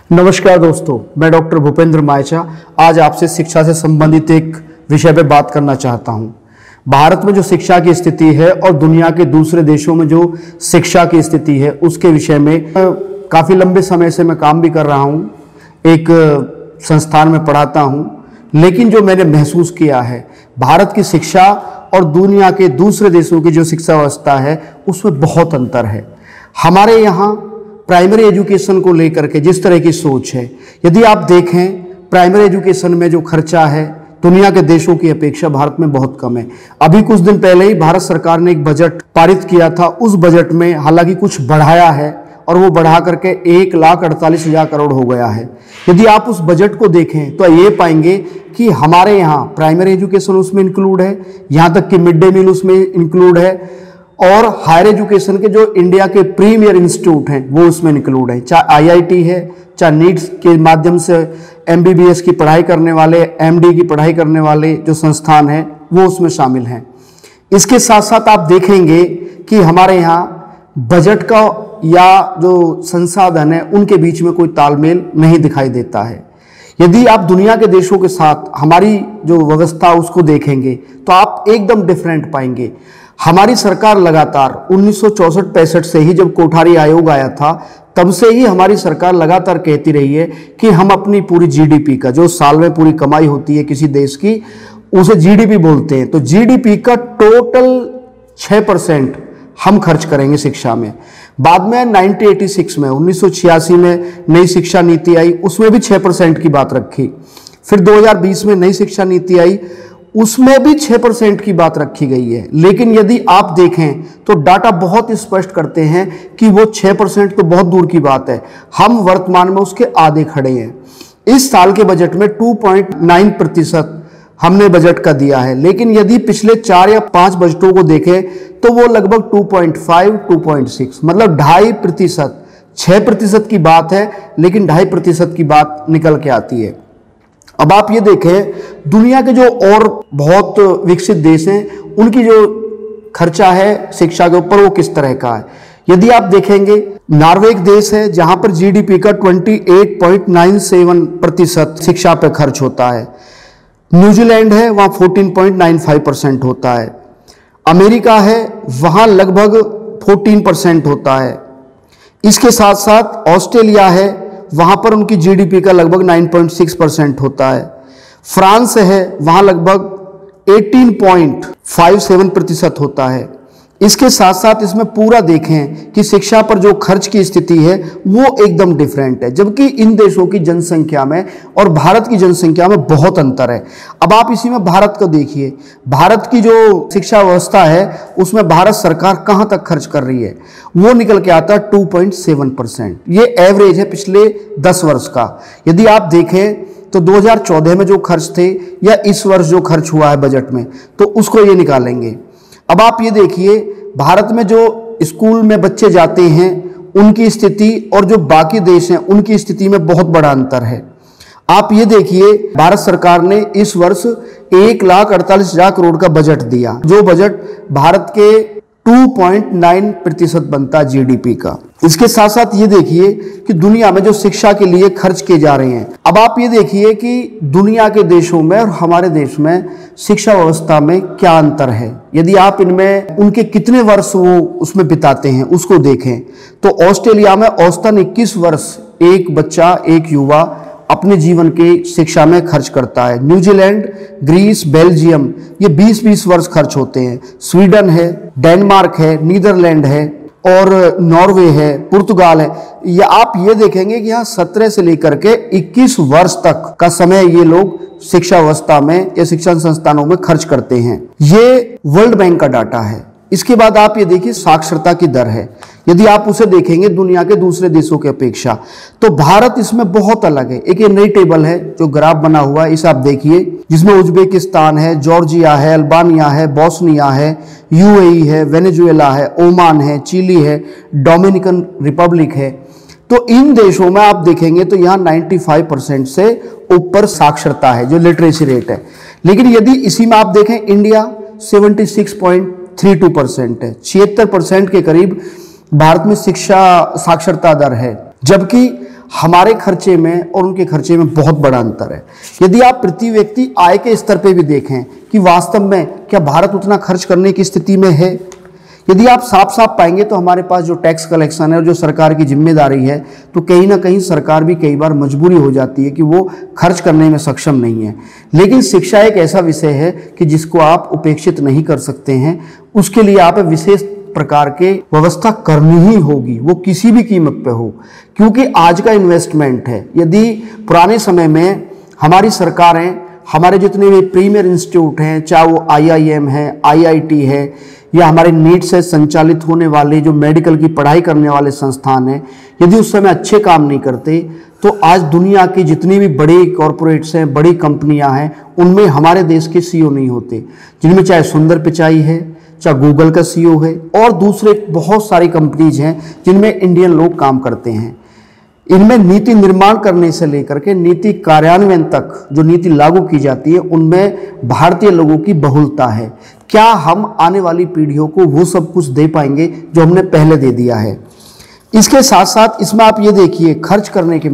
नमस्कार दोस्तों, मैं डॉक्टर भूपेंद्र मायचा आज आपसे शिक्षा से संबंधित एक विषय पर बात करना चाहता हूं। भारत में जो शिक्षा की स्थिति है और दुनिया के दूसरे देशों में जो शिक्षा की स्थिति है उसके विषय में काफ़ी लंबे समय से मैं काम भी कर रहा हूं, एक संस्थान में पढ़ाता हूं। लेकिन जो मैंने महसूस किया है, भारत की शिक्षा और दुनिया के दूसरे देशों की जो शिक्षा व्यवस्था है उसमें बहुत अंतर है। हमारे यहाँ प्राइमरी एजुकेशन को लेकर के जिस तरह की सोच है, यदि आप देखें प्राइमरी एजुकेशन में जो खर्चा है दुनिया के देशों की अपेक्षा भारत में बहुत कम है। अभी कुछ दिन पहले ही भारत सरकार ने एक बजट पारित किया था। उस बजट में हालांकि कुछ बढ़ाया है और वो बढ़ा करके 1,48,000 करोड़ हो गया है। यदि आप उस बजट को देखें तो ये पाएंगे कि हमारे यहाँ प्राइमरी एजुकेशन उसमें इंक्लूड है, यहाँ तक कि मिड डे मील उसमें इंक्लूड है और हायर एजुकेशन के जो इंडिया के प्रीमियर इंस्टीट्यूट हैं वो उसमें इंक्लूड है। चाहे आईआईटी है, चाहे नीट्स के माध्यम से एमबीबीएस की पढ़ाई करने वाले, एमडी की पढ़ाई करने वाले जो संस्थान हैं वो उसमें शामिल हैं। इसके साथ साथ आप देखेंगे कि हमारे यहाँ बजट का या जो संसाधन है उनके बीच में कोई तालमेल नहीं दिखाई देता है। यदि आप दुनिया के देशों के साथ हमारी जो व्यवस्था उसको देखेंगे तो आप एकदम डिफरेंट पाएंगे। हमारी सरकार लगातार 1964-65 से ही, जब कोठारी आयोग आया था, तब से ही हमारी सरकार लगातार कहती रही है कि हम अपनी पूरी जीडीपी का, जो साल में पूरी कमाई होती है किसी देश की, उसे जीडीपी बोलते हैं। तो जीडीपी का टोटल 6% हम खर्च करेंगे शिक्षा में। बाद में 1986 में नई शिक्षा नीति आई, उसमें भी 6% की बात रखी। फिर 2020 में नई शिक्षा नीति आई, उसमें भी 6% की बात रखी गई है। लेकिन यदि आप देखें तो डाटा बहुत स्पष्ट करते हैं कि वो 6% तो बहुत दूर की बात है, हम वर्तमान में उसके आधे खड़े हैं। इस साल के बजट में 2.9% हमने बजट का दिया है। लेकिन यदि पिछले 4 या 5 बजटों को देखें तो वो लगभग 2.5, 2.6, मतलब 2.5%। 6% की बात है लेकिन 2.5% की बात निकल के आती है। अब आप ये देखें, दुनिया के जो और बहुत विकसित देश हैं उनकी जो खर्चा है शिक्षा के ऊपर वो किस तरह का है। यदि आप देखेंगे, नॉर्वे एक देश है जहां पर जीडीपी का 28.97% शिक्षा पे खर्च होता है। न्यूजीलैंड है, वहां 14.95% होता है। अमेरिका है, वहां लगभग 14% होता है। इसके साथ साथ ऑस्ट्रेलिया है, वहां पर उनकी जीडीपी का लगभग 9.6% होता है। फ्रांस है, वहां लगभग 18.57% होता है। इसके साथ साथ इसमें पूरा देखें कि शिक्षा पर जो खर्च की स्थिति है वो एकदम डिफरेंट है, जबकि इन देशों की जनसंख्या में और भारत की जनसंख्या में बहुत अंतर है। अब आप इसी में भारत को देखिए, भारत की जो शिक्षा व्यवस्था है उसमें भारत सरकार कहां तक खर्च कर रही है, वो निकल के आता है 2.7%। ये एवरेज है पिछले 10 वर्ष का। यदि आप देखें तो 2014 में जो खर्च थे या इस वर्ष जो खर्च हुआ है बजट में, तो उसको ये निकालेंगे। अब आप ये देखिए, भारत में जो स्कूल में बच्चे जाते हैं उनकी स्थिति और जो बाकी देश हैं उनकी स्थिति में बहुत बड़ा अंतर है। आप ये देखिए, भारत सरकार ने इस वर्ष 1,48,000 करोड़ का बजट दिया, जो बजट भारत के 2.9% बनता जीडीपी का। इसके साथ साथ ये देखिए कि दुनिया में जो शिक्षा के लिए खर्च किए जा रहे हैं। अब आप ये देखिए कि दुनिया के देशों में और हमारे देश में शिक्षा व्यवस्था में क्या अंतर है। यदि आप इनमें उनके कितने वर्ष वो उसमें बिताते हैं उसको देखें तो ऑस्ट्रेलिया में औसतन 21 वर्ष एक बच्चा, एक युवा अपने जीवन के शिक्षा में खर्च करता है। न्यूजीलैंड, ग्रीस, बेल्जियम ये 20-20 वर्ष खर्च होते हैं। स्वीडन है, डेनमार्क है, नीदरलैंड है और नॉर्वे है, पुर्तगाल है। या आप ये देखेंगे कि यहाँ 17 से लेकर के 21 वर्ष तक का समय ये लोग शिक्षा व्यवस्था में या शिक्षण संस्थानों में खर्च करते हैं। ये वर्ल्ड बैंक का डाटा है। इसके बाद आप ये देखिए, साक्षरता की दर है। यदि आप उसे देखेंगे दुनिया के दूसरे देशों की अपेक्षा, तो भारत इसमें बहुत अलग है। एक ये नई टेबल है जो ग्राफ बना हुआ है, इसे आप देखिए, जिसमें उज्बेकिस्तान है, जॉर्जिया है, अल्बानिया है, बोस्निया है, यूएई है, वेनेजुएला है, ओमान है, चिली है, डोमिनिकन रिपब्लिक है। तो इन देशों में आप देखेंगे तो यहाँ 95% से ऊपर साक्षरता है, जो लिटरेसी रेट है। लेकिन यदि इसी में आप देखें, इंडिया 76.32% है, 76% के करीब भारत में शिक्षा साक्षरता दर है। जबकि हमारे खर्चे में और उनके खर्चे में बहुत बड़ा अंतर है। यदि आप प्रति व्यक्ति आय के स्तर पे भी देखें कि वास्तव में क्या भारत उतना खर्च करने की स्थिति में है, यदि आप साफ साफ पाएंगे तो हमारे पास जो टैक्स कलेक्शन है और जो सरकार की जिम्मेदारी है, तो कहीं ना कहीं सरकार भी कई बार मजबूरी हो जाती है कि वो खर्च करने में सक्षम नहीं है। लेकिन शिक्षा एक ऐसा विषय है कि जिसको आप उपेक्षित नहीं कर सकते हैं, उसके लिए आप विशेष प्रकार के व्यवस्था करनी ही होगी, वो किसी भी कीमत पे हो, क्योंकि आज का इन्वेस्टमेंट है। यदि पुराने समय में हमारी सरकारें, हमारे जितने भी प्रीमियर इंस्टीट्यूट हैं, चाहे वो IIM है, IIT है, या हमारे नीट से संचालित होने वाले जो मेडिकल की पढ़ाई करने वाले संस्थान हैं, यदि उस समय अच्छे काम नहीं करते तो आज दुनिया की जितनी भी बड़ी कॉरपोरेट्स हैं, बड़ी कंपनियां हैं, उनमें हमारे देश के CEO नहीं होते, जिनमें चाहे सुंदर पिचाई है, चाहे गूगल का CEO है और दूसरे बहुत सारी कंपनीज हैं जिनमें इंडियन लोग काम करते हैं। इनमें नीति निर्माण करने से लेकर के नीति कार्यान्वयन तक जो नीति लागू की जाती है, उनमें भारतीय लोगों की बहुलता है। क्या हम आने वाली पीढ़ियों को वो सब कुछ दे पाएंगे जो हमने पहले दे दिया है? इसके साथ साथ इसमें आप ये देखिए, खर्च करने के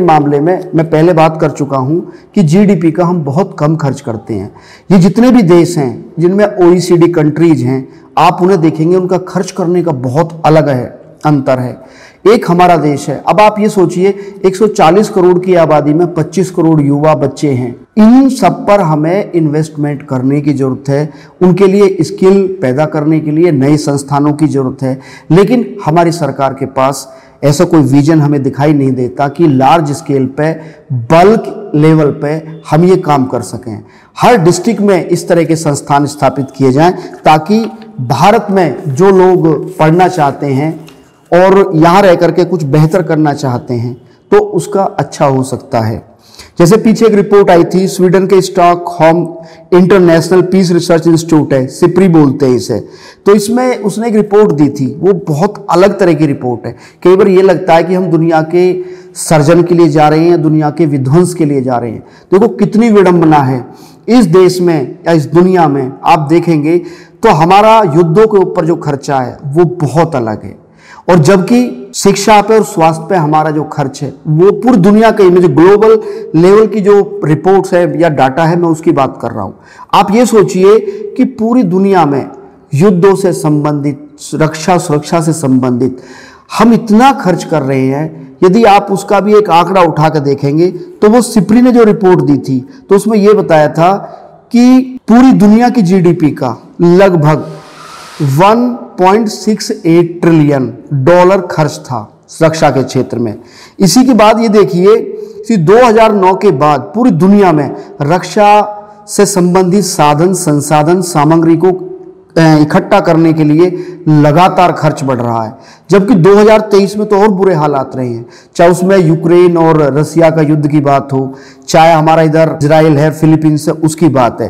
मामले में मैं पहले बात कर चुका हूं कि GDP का हम बहुत कम खर्च करते हैं। ये जितने भी देश हैं जिनमें OECD कंट्रीज हैं, आप उन्हें देखेंगे उनका खर्च करने का बहुत अलग है, अंतर है। एक हमारा देश है, अब आप ये सोचिए 140 करोड़ की आबादी में 25 करोड़ युवा बच्चे हैं। इन सब पर हमें इन्वेस्टमेंट करने की जरूरत है, उनके लिए स्किल पैदा करने के लिए नए संस्थानों की जरूरत है। लेकिन हमारी सरकार के पास ऐसा कोई विजन हमें दिखाई नहीं देता कि लार्ज स्केल पे, बल्क लेवल पे हम ये काम कर सकें। हर डिस्ट्रिक्ट में इस तरह के संस्थान स्थापित किए जाएं ताकि भारत में जो लोग पढ़ना चाहते हैं और यहाँ रह करके कुछ बेहतर करना चाहते हैं तो उसका अच्छा हो सकता है। जैसे पीछे एक रिपोर्ट आई थी, स्वीडन के Stockholm International Peace Research Institute है, सिप्री बोलते हैं इसे, तो इसमें उसने एक रिपोर्ट दी थी। वो बहुत अलग तरह की रिपोर्ट है। कई बार ये लगता है कि हम दुनिया के सर्जन के लिए जा रहे हैं या दुनिया के विध्वंस के लिए जा रहे हैं। देखो कितनी विडंबना है इस देश में या इस दुनिया में। आप देखेंगे तो हमारा युद्धों के ऊपर जो खर्चा है वो बहुत अलग है, और जबकि शिक्षा पे और स्वास्थ्य पे हमारा जो खर्च है वो पूरी दुनिया के में जो ग्लोबल लेवल की जो रिपोर्ट्स है या डाटा है, मैं उसकी बात कर रहा हूँ। आप ये सोचिए कि पूरी दुनिया में युद्धों से संबंधित, सुरक्षा से संबंधित हम इतना खर्च कर रहे हैं। यदि आप उसका भी एक आंकड़ा उठा कर देखेंगे तो वो सिप्री ने जो रिपोर्ट दी थी तो उसमें ये बताया था कि पूरी दुनिया की GDP का लगभग 1.68 ट्रिलियन डॉलर खर्च था रक्षा के क्षेत्र में। इसी के बाद ये देखिए कि 2009 के बाद पूरी दुनिया में रक्षा से संबंधित साधन, संसाधन, सामग्री को इकट्ठा करने के लिए लगातार खर्च बढ़ रहा है, जबकि 2023 में तो और बुरे हालात रहे हैं। चाहे उसमें यूक्रेन और रसिया का युद्ध की बात हो, चाहे हमारा इधर इजराइल है, फिलीपींस है, उसकी बात है।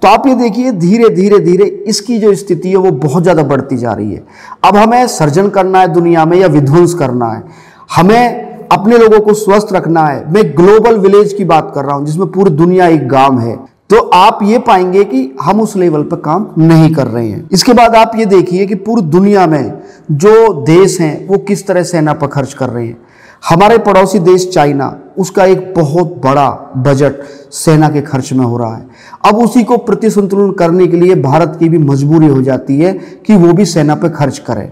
तो आप ये देखिए धीरे धीरे इसकी जो स्थिति है वो बहुत ज़्यादा बढ़ती जा रही है। अब हमें सर्जन करना है दुनिया में या विध्वंस करना है, हमें अपने लोगों को स्वस्थ रखना है। मैं ग्लोबल विलेज की बात कर रहा हूँ जिसमें पूरी दुनिया एक गांव है, तो आप ये पाएंगे कि हम उस लेवल पर काम नहीं कर रहे हैं। इसके बाद आप ये देखिए कि पूरी दुनिया में जो देश हैं वो किस तरह सेना पर खर्च कर रहे हैं। हमारे पड़ोसी देश चाइना, उसका एक बहुत बड़ा बजट सेना के खर्च में हो रहा है। अब उसी को प्रतिसंतुलन करने के लिए भारत की भी मजबूरी हो जाती है कि वो भी सेना पर खर्च करे,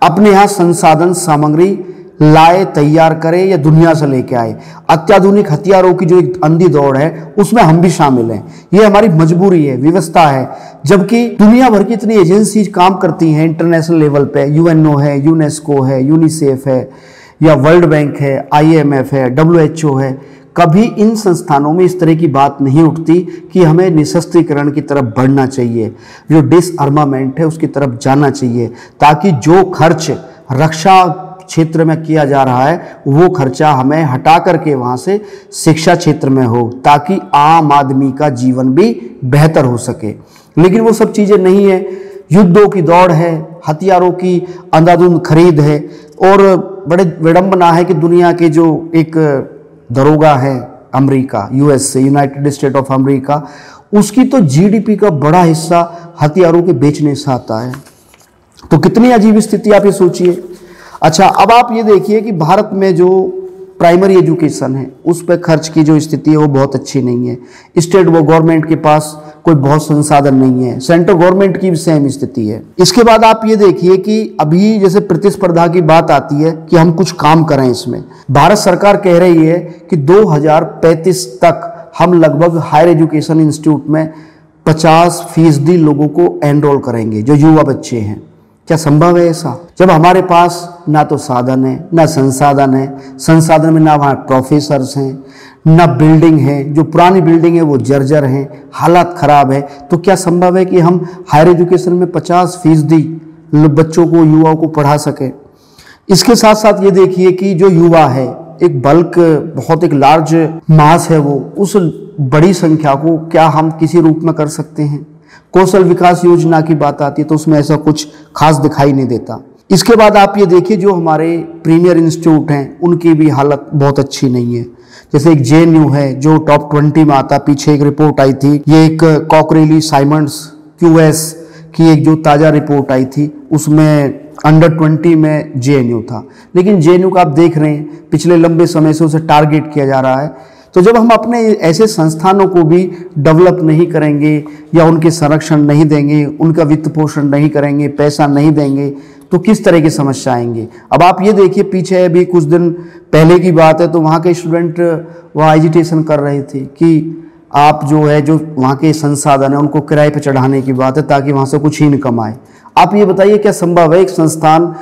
अपने यहाँ संसाधन सामग्री लाए, तैयार करे या दुनिया से लेके आए। अत्याधुनिक हथियारों की जो एक अंधी दौड़ है उसमें हम भी शामिल हैं। ये हमारी मजबूरी है, व्यवस्था है। जबकि दुनिया भर की इतनी एजेंसी काम करती हैं इंटरनेशनल लेवल पे, UNO है, यूनेस्को है, यूनिसेफ है, या वर्ल्ड बैंक है, IMF है, WHO है। कभी इन संस्थानों में इस तरह की बात नहीं उठती कि हमें निशस्त्रीकरण की तरफ बढ़ना चाहिए, जो डिसआर्मामेंट है उसकी तरफ जाना चाहिए, ताकि जो खर्च रक्षा क्षेत्र में किया जा रहा है वो खर्चा हमें हटा करके वहां से शिक्षा क्षेत्र में हो, ताकि आम आदमी का जीवन भी बेहतर हो सके। लेकिन वो सब चीजें नहीं है। युद्धों की दौड़ है, हथियारों की अंधाधुंध खरीद है, और बड़े विडंबना है कि दुनिया के जो एक दरोगा है अमेरिका, US से, यूनाइटेड स्टेट ऑफ अमेरिका, उसकी तो GDP का बड़ा हिस्सा हथियारों के बेचने से आता है। तो कितनी अजीब स्थिति आप ये सोचिए। अच्छा, अब आप ये देखिए कि भारत में जो प्राइमरी एजुकेशन है उस पर खर्च की जो स्थिति है वो बहुत अच्छी नहीं है। स्टेट वो गवर्नमेंट के पास कोई बहुत संसाधन नहीं है, सेंट्रल गवर्नमेंट की भी सेम स्थिति है। इसके बाद आप ये देखिए कि अभी जैसे प्रतिस्पर्धा की बात आती है कि हम कुछ काम करें, इसमें भारत सरकार कह रही है कि 2035 तक हम लगभग हायर एजुकेशन इंस्टीट्यूट में 50% लोगों को एनरोल करेंगे जो युवा बच्चे हैं। क्या संभव है ऐसा? जब हमारे पास ना तो साधन है, ना संसाधन है, संसाधन में ना वहाँ प्रोफेसर्स हैं, ना बिल्डिंग है, जो पुरानी बिल्डिंग है वो जर्जर है, हालात खराब है, तो क्या संभव है कि हम हायर एजुकेशन में 50% बच्चों को, युवाओं को पढ़ा सकें? इसके साथ साथ ये देखिए कि जो युवा है एक बल्क, बहुत एक लार्ज मास है, वो उस बड़ी संख्या को क्या हम किसी रूप में कर सकते हैं? कौशल विकास योजना की बात आती है तो उसमें ऐसा कुछ खास दिखाई नहीं देता। इसके बाद आप ये देखिए जो हमारे प्रीमियर इंस्टीट्यूट हैं उनकी भी हालत बहुत अच्छी नहीं है। जैसे एक JNU है जो टॉप 20 में आता, पीछे एक रिपोर्ट आई थी, ये एक कॉकरेली साइमंड्स QS की एक जो ताज़ा रिपोर्ट आई थी उसमें अंडर 20 में JNU था, लेकिन JNU का आप देख रहे हैं पिछले लंबे समय से उसे टारगेट किया जा रहा है। तो जब हम अपने ऐसे संस्थानों को भी डेवलप नहीं करेंगे या उनके संरक्षण नहीं देंगे, उनका वित्त पोषण नहीं करेंगे, पैसा नहीं देंगे, तो किस तरह की समस्या आएंगे? अब आप ये देखिए, पीछे अभी कुछ दिन पहले की बात है तो वहाँ के स्टूडेंट वहाँ एजिटेशन कर रहे थे कि आप जो है जो वहाँ के संसाधन है उनको किराए पर चढ़ाने की बात है ताकि वहाँ से कुछ इनकम आए। आप ये बताइए क्या संभव है एक संस्थान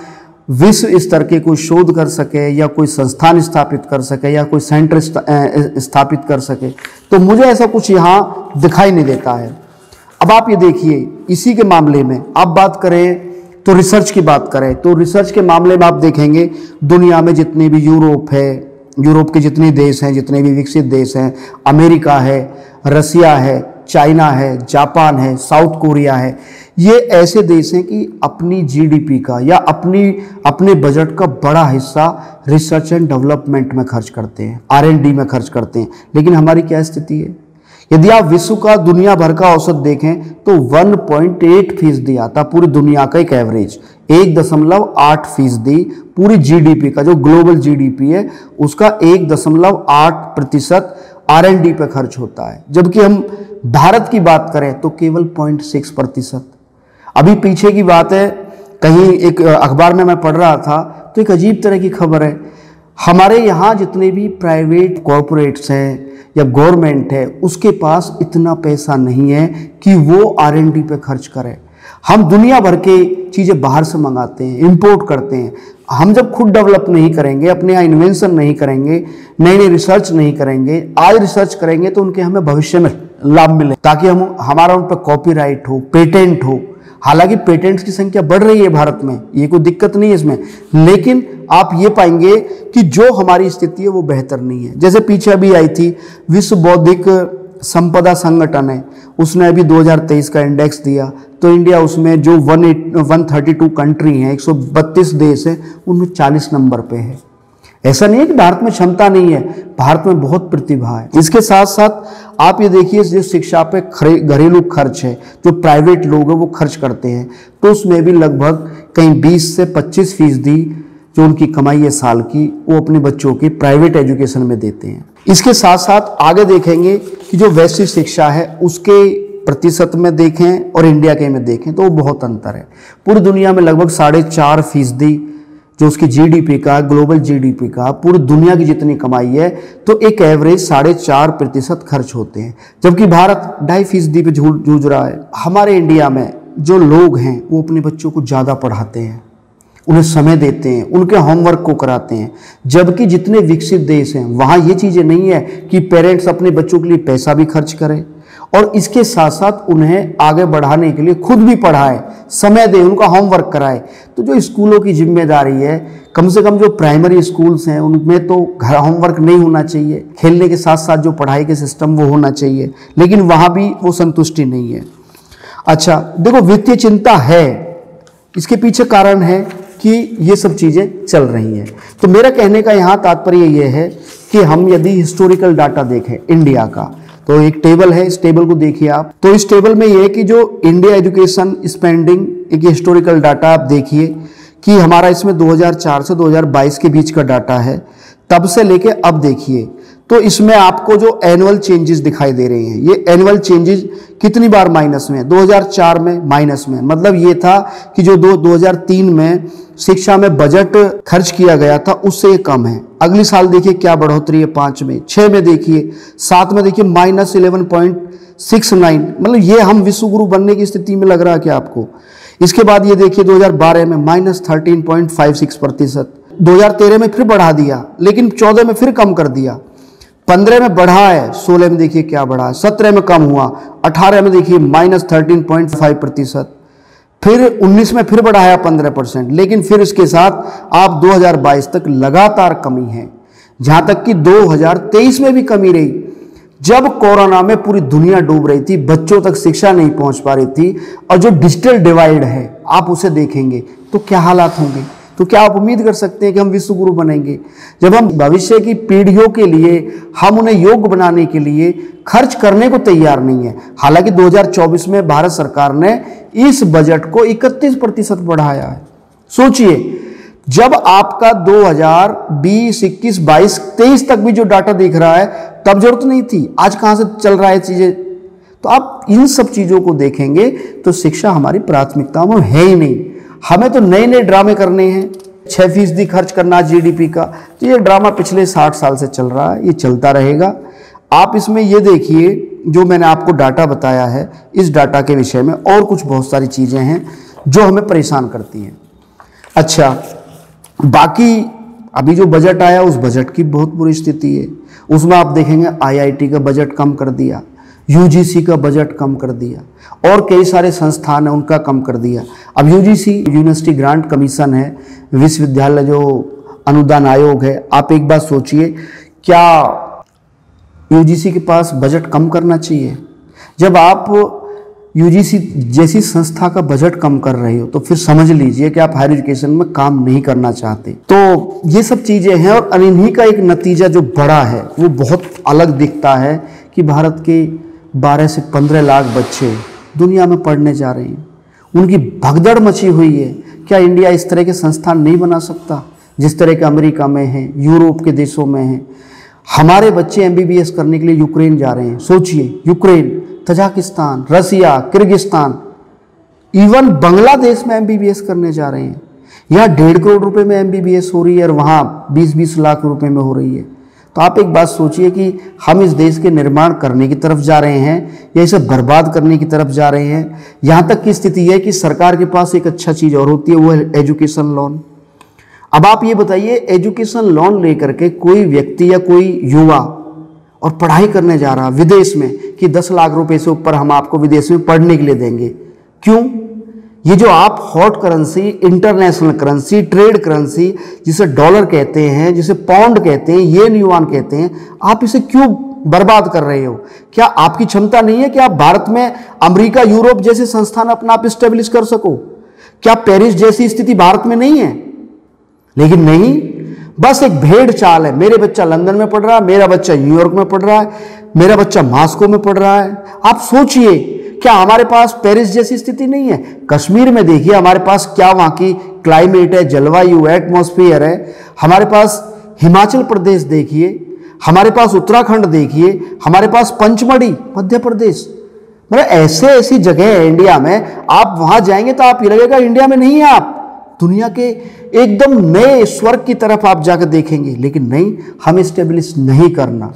विश्व स्तर के कोई शोध कर सके या कोई संस्थान स्थापित कर सके या कोई सेंटर स्थापित कर सके? तो मुझे ऐसा कुछ यहाँ दिखाई नहीं देता है। अब आप ये देखिए, इसी के मामले में आप बात करें तो रिसर्च की बात करें तो रिसर्च के मामले में आप देखेंगे दुनिया में जितने भी यूरोप है, यूरोप के जितने देश हैं, जितने भी विकसित देश हैं, अमेरिका है, रसिया है, चाइना है, जापान है, साउथ कोरिया है, ये ऐसे देश हैं कि अपनी GDP का या अपने बजट का बड़ा हिस्सा रिसर्च एंड डेवलपमेंट में खर्च करते हैं, R&D में खर्च करते हैं। लेकिन हमारी क्या स्थिति है? यदि आप विश्व का, दुनिया भर का औसत देखें तो 1.8% आता, पूरी दुनिया का एक एवरेज 1.8% पूरी GDP का, जो ग्लोबल GDP है उसका 1.8% R&D पे खर्च होता है। जबकि हम भारत की बात करें तो केवल 0.6%। अभी पीछे की बात है, कहीं एक अखबार में मैं पढ़ रहा था तो एक अजीब तरह की खबर है, हमारे यहाँ जितने भी प्राइवेट कॉरपोरेट्स हैं या गवर्नमेंट है उसके पास इतना पैसा नहीं है कि वो R&D पे खर्च करे। हम दुनिया भर के चीज़ें बाहर से मंगाते हैं, इंपोर्ट करते हैं। हम जब खुद डेवलप नहीं करेंगे, अपने यहाँ इन्वेंशन नहीं करेंगे, नई नई रिसर्च नहीं करेंगे, आज रिसर्च करेंगे तो उनके हमें भविष्य में लाभ मिले, ताकि हमारा उन पर कॉपीराइट हो, पेटेंट हो। हालांकि पेटेंट्स की संख्या बढ़ रही है भारत में, ये कोई दिक्कत नहीं है इसमें, लेकिन आप ये पाएंगे कि जो हमारी स्थिति है वो बेहतर नहीं है। जैसे पीछे अभी आई थी विश्व बौद्धिक संपदा संगठन है, उसने अभी 2023 का इंडेक्स दिया तो इंडिया उसमें जो 132 कंट्री हैं, 132 देश हैं, उनमें 40 नंबर पे है। ऐसा नहीं है कि भारत में क्षमता नहीं है, भारत में बहुत प्रतिभा है। इसके साथ साथ आप ये देखिए जो शिक्षा पे घरेलू खर्च है, जो प्राइवेट लोग हैं वो खर्च करते हैं, तो उसमें भी लगभग कहीं 20 से 25% जो उनकी कमाई है साल की, वो अपने बच्चों की प्राइवेट एजुकेशन में देते हैं। इसके साथ साथ आगे देखेंगे कि जो वैश्विक शिक्षा है उसके प्रतिशत में देखें और इंडिया के में देखें तो वो बहुत अंतर है। पूरी दुनिया में लगभग 4.5% जो उसकी GDP का, ग्लोबल GDP का, पूरी दुनिया की जितनी कमाई है तो एक एवरेज 4.5% खर्च होते हैं, जबकि भारत 2.5% पे जूझ रहा है। हमारे इंडिया में जो लोग हैं वो अपने बच्चों को ज़्यादा पढ़ाते हैं, उन्हें समय देते हैं, उनके होमवर्क को कराते हैं, जबकि जितने विकसित देश हैं वहाँ ये चीज़ें नहीं है कि पेरेंट्स अपने बच्चों के लिए पैसा भी खर्च करें और इसके साथ साथ उन्हें आगे बढ़ाने के लिए खुद भी पढ़ाए, समय दे, उनका होमवर्क कराए। तो जो स्कूलों की जिम्मेदारी है, कम से कम जो प्राइमरी स्कूल्स हैं उनमें तो घर होमवर्क नहीं होना चाहिए, खेलने के साथ साथ जो पढ़ाई के सिस्टम वो होना चाहिए, लेकिन वहाँ भी वो संतुष्टि नहीं है। अच्छा देखो, वित्तीय चिंता है, इसके पीछे कारण है कि ये सब चीज़ें चल रही हैं। तो मेरा कहने का यहाँ तात्पर्य ये है कि हम यदि हिस्टोरिकल डाटा देखें इंडिया का, तो एक टेबल है, इस टेबल को देखिए आप। तो इस टेबल में ये है कि जो इंडिया एजुकेशन स्पेंडिंग, एक हिस्टोरिकल डाटा आप देखिए कि हमारा इसमें 2004 से 2022 के बीच का डाटा है, तब से लेके अब देखिए तो इसमें आपको जो एनुअल चेंजेस दिखाई दे रहे हैं, ये एनुअल चेंजेस कितनी बार माइनस में? 2004 में माइनस में, मतलब ये था कि जो 2003 में शिक्षा में बजट खर्च किया गया था उससे ये कम है। अगली साल देखिए क्या बढ़ोतरी है, 5 में, 6 में देखिए, 7 में देखिए -11.69, मतलब ये हम विश्व गुरु बनने की स्थिति में लग रहा है क्या आपको? इसके बाद ये देखिए 2012 में -13.56%, 2013 में फिर बढ़ा दिया, लेकिन 14 में फिर कम कर दिया, 15 में बढ़ा है, 16 में देखिए क्या बढ़ा है, 17 में कम हुआ, 18 में देखिए -13.5%, फिर 19 में फिर बढ़ाया 15%, लेकिन फिर इसके साथ आप 2022 तक लगातार कमी है, जहां तक कि 2023 में भी कमी रही, जब कोरोना में पूरी दुनिया डूब रही थी, बच्चों तक शिक्षा नहीं पहुंच पा रही थी, और जो डिजिटल डिवाइड है आप उसे देखेंगे तो क्या हालात होंगे? तो क्या आप उम्मीद कर सकते हैं कि हम विश्व गुरु बनेंगे? जब हम भविष्य की पीढ़ियों के लिए, हम उन्हें योग्य बनाने के लिए खर्च करने को तैयार नहीं है। हालांकि 2024 में भारत सरकार ने इस बजट को 31% बढ़ाया है। सोचिए, जब आपका 2020, 21, 22, 23 तक भी जो डाटा दिख रहा है तब जरूरत नहीं थी, आज कहां से चल रहा है चीजें? तो आप इन सब चीजों को देखेंगे तो शिक्षा हमारी प्राथमिकता में है ही नहीं। हमें तो नए नए ड्रामे करने हैं, 6% खर्च करना जीडीपी का, तो ये ड्रामा पिछले 60 साल से चल रहा है, ये चलता रहेगा। आप इसमें ये देखिए, जो मैंने आपको डाटा बताया है, इस डाटा के विषय में और कुछ बहुत सारी चीजें हैं जो हमें परेशान करती हैं। अच्छा, बाकी अभी जो बजट आया उस बजट की बहुत बुरी स्थिति है। उसमें आप देखेंगे आईआईटी का बजट कम कर दिया, यूजीसी का बजट कम कर दिया, और कई सारे संस्थान हैं उनका कम कर दिया। अब यूजीसी, यूनिवर्सिटी ग्रांट कमीशन है, विश्वविद्यालय जो अनुदान आयोग है, आप एक बात सोचिए, क्या यूजीसी के पास बजट कम करना चाहिए? जब आप यूजीसी जैसी संस्था का बजट कम कर रहे हो तो फिर समझ लीजिए कि आप हायर एजुकेशन में काम नहीं करना चाहते। तो ये सब चीज़ें हैं, और इन्हीं का एक नतीजा जो बड़ा है वो बहुत अलग दिखता है कि भारत के 12 से 15 लाख बच्चे दुनिया में पढ़ने जा रहे हैं, उनकी भगदड़ मची हुई है। क्या इंडिया इस तरह के संस्थान नहीं बना सकता जिस तरह के अमेरिका में हैं, यूरोप के देशों में हैं? हमारे बच्चे एमबीबीएस करने के लिए यूक्रेन जा रहे हैं। सोचिए, यूक्रेन, तजाकिस्तान, रसिया, किर्गिस्तान, इवन बांग्लादेश में एमबीबीएस करने जा रहे हैं। यहाँ 1.5 करोड़ रुपए में एमबीबीएस हो रही है और वहाँ 20-20 लाख रुपए में हो रही है। तो आप एक बात सोचिए कि हम इस देश के निर्माण करने की तरफ जा रहे हैं या इसे बर्बाद करने की तरफ जा रहे हैं। यहाँ तक की स्थिति है कि सरकार के पास एक अच्छा चीज़ और होती है, वो है एजुकेशन लोन। अब आप ये बताइए, एजुकेशन लोन लेकर के कोई व्यक्ति या कोई युवा और पढ़ाई करने जा रहा विदेश में कि 10 लाख रुपए से ऊपर हम आपको विदेश में पढ़ने के लिए देंगे। क्यों? ये जो आप hot currency, international currency, trade currency, जिसे डॉलर कहते हैं, जिसे पाउंड कहते हैं, येन युआन कहते हैं, आप इसे क्यों बर्बाद कर रहे हो? क्या आपकी क्षमता नहीं है कि आप भारत में अमेरिका, यूरोप जैसे संस्थान अपना आप स्टेब्लिश कर सको? क्या पेरिस जैसी स्थिति भारत में नहीं है? लेकिन नहीं, बस एक भेड़ चाल है। मेरे बच्चा लंदन में पढ़ रहा है, मेरा बच्चा न्यूयॉर्क में पढ़ रहा है, मेरा बच्चा मॉस्को में पढ़ रहा है। आप सोचिए, क्या हमारे पास पेरिस जैसी स्थिति नहीं है? कश्मीर में देखिए हमारे पास क्या वहाँ की क्लाइमेट है, जलवायु है, एटमॉस्फेयर है। हमारे पास हिमाचल प्रदेश देखिए, हमारे पास उत्तराखंड देखिए, हमारे पास पंचमढ़ी मध्य प्रदेश, मतलब ऐसी जगह है इंडिया में, आप वहाँ जाएंगे तो आप ये लगेगा इंडिया में नहीं है, आप दुनिया के एकदम नए स्वर्ग की तरफ आप जाकर देखेंगे। लेकिन नहीं, हमें स्टेब्लिश नहीं करना।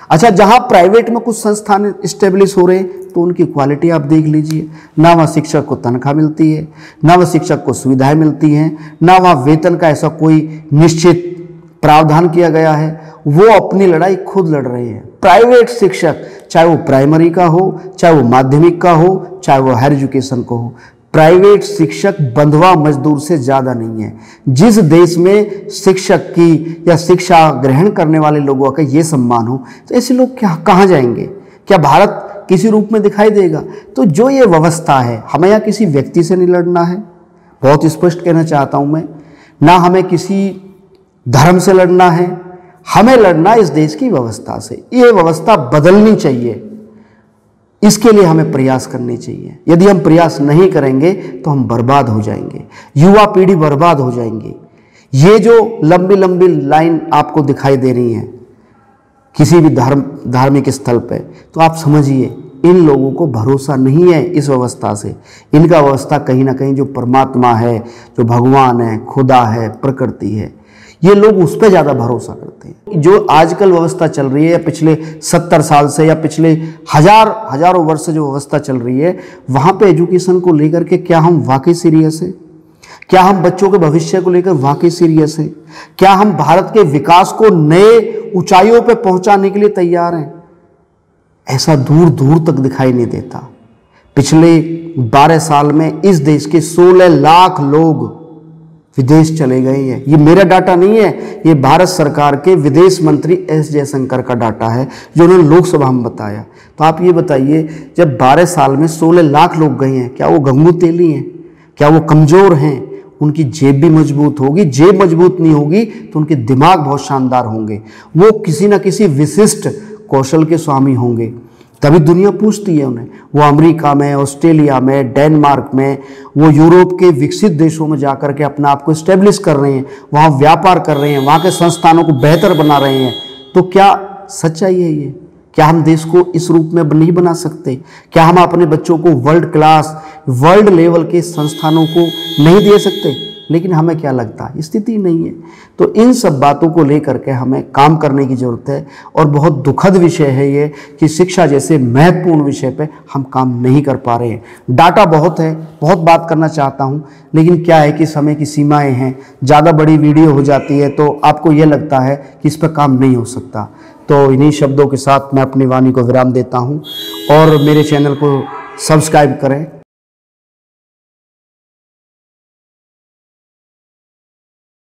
अच्छा, जहां प्राइवेट में कुछ संस्थान स्टेब्लिश हो रहे हैं तो उनकी क्वालिटी आप देख लीजिए। ना वहाँ शिक्षक को तनख्वाह मिलती है, ना वहाँ शिक्षक को सुविधाएं मिलती हैं, ना वहाँ वेतन का ऐसा कोई निश्चित प्रावधान किया गया है। वो अपनी लड़ाई खुद लड़ रहे हैं। प्राइवेट शिक्षक, चाहे वो प्राइमरी का हो, चाहे वो माध्यमिक का हो, चाहे वो हायर एजुकेशन को हो, प्राइवेट शिक्षक बंधुआ मजदूर से ज़्यादा नहीं है। जिस देश में शिक्षक की या शिक्षा ग्रहण करने वाले लोगों का ये सम्मान हो, तो ऐसे लोग क्या कहाँ जाएंगे? क्या भारत किसी रूप में दिखाई देगा? तो जो ये व्यवस्था है, हमें यहाँ किसी व्यक्ति से नहीं लड़ना है, बहुत स्पष्ट कहना चाहता हूँ मैं। ना हमें किसी धर्म से लड़ना है, हमें लड़ना इस देश की व्यवस्था से। ये व्यवस्था बदलनी चाहिए। इसके लिए हमें प्रयास करने चाहिए। यदि हम प्रयास नहीं करेंगे तो हम बर्बाद हो जाएंगे, युवा पीढ़ी बर्बाद हो जाएंगे। ये जो लंबी लंबी लाइन आपको दिखाई दे रही हैं किसी भी धार्मिक स्थल पे, तो आप समझिए इन लोगों को भरोसा नहीं है इस व्यवस्था से। इनका व्यवस्था कहीं ना कहीं जो परमात्मा है, जो भगवान है, खुदा है, प्रकृति है, ये लोग उस पर ज़्यादा भरोसा करते हैं। जो आजकल व्यवस्था चल रही है, या पिछले 70 साल से या पिछले हजारों वर्ष से जो व्यवस्था चल रही है, वहाँ पे एजुकेशन को लेकर के क्या हम वाकई सीरियस हैं? क्या हम बच्चों के भविष्य को लेकर वाकई सीरियस हैं? क्या हम भारत के विकास को नए ऊंचाइयों पे पहुंचाने के लिए तैयार हैं? ऐसा दूर दूर तक दिखाई नहीं देता। पिछले 12 साल में इस देश के 16 लाख लोग विदेश चले गए हैं। ये मेरा डाटा नहीं है, ये भारत सरकार के विदेश मंत्री एस जयशंकर का डाटा है, जो उन्होंने लोकसभा में बताया। तो आप ये बताइए, जब 12 साल में 16 लाख लोग गए हैं, क्या वो गंगू तेली हैं? क्या वो कमज़ोर हैं? उनकी जेब भी मजबूत होगी। जेब मजबूत नहीं होगी तो उनके दिमाग बहुत शानदार होंगे। वो किसी न किसी विशिष्ट कौशल के स्वामी होंगे, तभी दुनिया पूछती है उन्हें। वो अमेरिका में, ऑस्ट्रेलिया में, डेनमार्क में, वो यूरोप के विकसित देशों में जाकर के अपना आप को इस्टेब्लिश कर रहे हैं, वहाँ व्यापार कर रहे हैं, वहाँ के संस्थानों को बेहतर बना रहे हैं। तो क्या सच्चाई है ये? क्या हम देश को इस रूप में नहीं बना सकते? क्या हम अपने बच्चों को वर्ल्ड क्लास, वर्ल्ड लेवल के संस्थानों को नहीं दे सकते? लेकिन हमें क्या लगता है, स्थिति नहीं है। तो इन सब बातों को लेकर के हमें काम करने की ज़रूरत है। और बहुत दुखद विषय है ये कि शिक्षा जैसे महत्वपूर्ण विषय पे हम काम नहीं कर पा रहे हैं। डाटा बहुत है, बहुत बात करना चाहता हूँ, लेकिन क्या है कि समय की सीमाएं हैं। ज़्यादा बड़ी वीडियो हो जाती है तो आपको ये लगता है कि इस पर काम नहीं हो सकता। तो इन्हीं शब्दों के साथ मैं अपनी वाणी को विराम देता हूँ और मेरे चैनल को सब्सक्राइब करें।